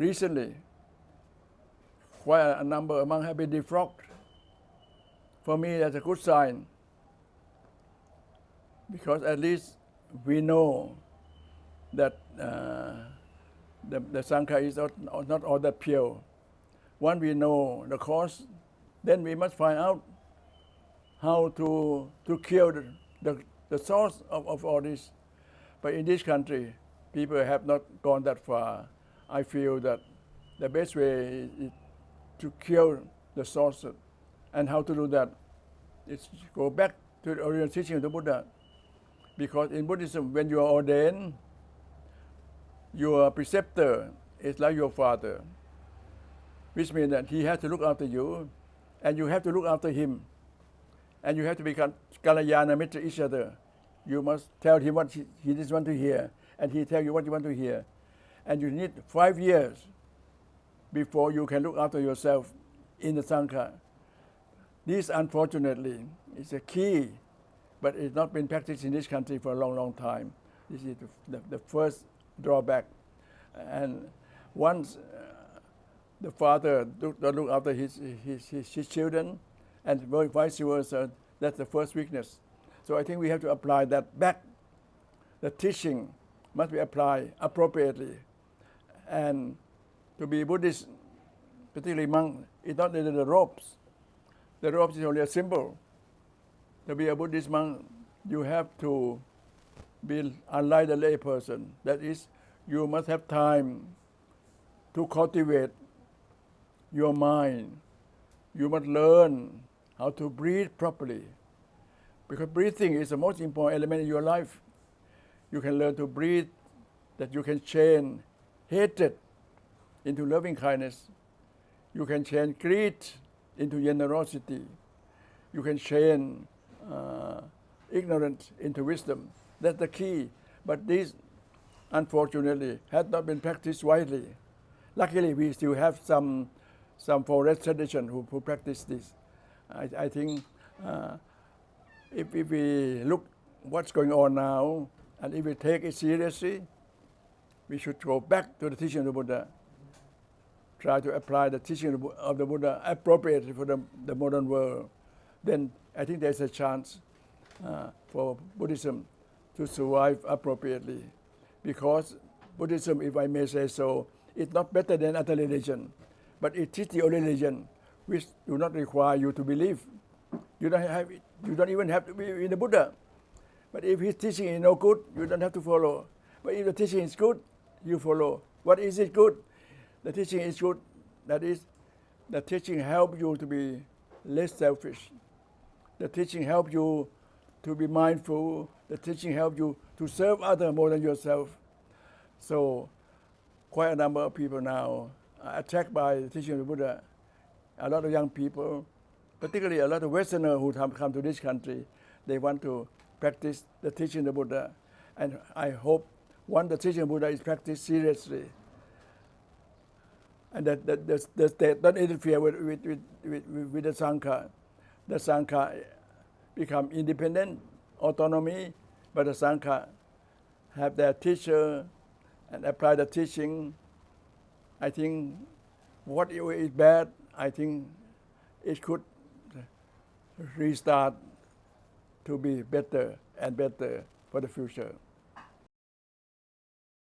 recently, quite a number of monks have been defrocked. For me, that's a good sign, because at least we know that the Sangha is not all that pure. Once we know the cause, then we must find out how to cure the source of all this. But in this country, people have not gone that far. I feel that the best way is to cure the source. And how to do that is go back to the original teaching of the Buddha. Because in Buddhism, when you are ordained, your preceptor is like your father, which means that he has to look after you, and you have to look after him. And you have to become Kalyāṇamitta each other. You must tell him what he doesn't want to hear, and he tell you what you want to hear. And you need 5 years before you can look after yourself in the Sangha. This, unfortunately, is a key, but it's not been practiced in this country for a long, long time. This is the first drawback. And once the father don't look after his children, and vice versa, that's the first weakness. So I think we have to apply that back. The teaching must be applied appropriately. And to be Buddhist, particularly monk, is not only the robes. The robes is only a symbol. To be a Buddhist monk, you have to be unlike the lay person. That is, you must have time to cultivate your mind. You must learn how to breathe properly, because breathing is the most important element in your life. You can learn to breathe, that you can change hatred into loving kindness. You can change greed into generosity. You can change ignorance into wisdom. That's the key. But this, unfortunately, has not been practiced widely. Luckily, we still have some forest tradition who practice this. I think if we look what's going on now, and if we take it seriously, we should go back to the teaching of the Buddha. Try to apply the teaching of the Buddha appropriately for the modern world. Then I think there's a chance for Buddhism to survive appropriately. Because Buddhism, if I may say so, is not better than other religion, but it is the only religion which do not require you to believe. You don't even have to be in the Buddha. But if his teaching is no good, you don't have to follow. But if the teaching is good, you follow. What is it good? The teaching is good. That is, the teaching helps you to be less selfish. The teaching helps you to be mindful. The teaching helps you to serve others more than yourself. So, quite a number of people now are attacked by the teaching of the Buddha. A lot of young people, particularly a lot of Westerners who come to this country, they want to practice the teaching of the Buddha. And I hope once the teaching of the Buddha is practiced seriously, and that the state don't interfere with the Sangha. The Sangha become independent, autonomy, but the Sangha have their teacher and apply the teaching. I think what is bad, I think it could restart to be better and better for the future.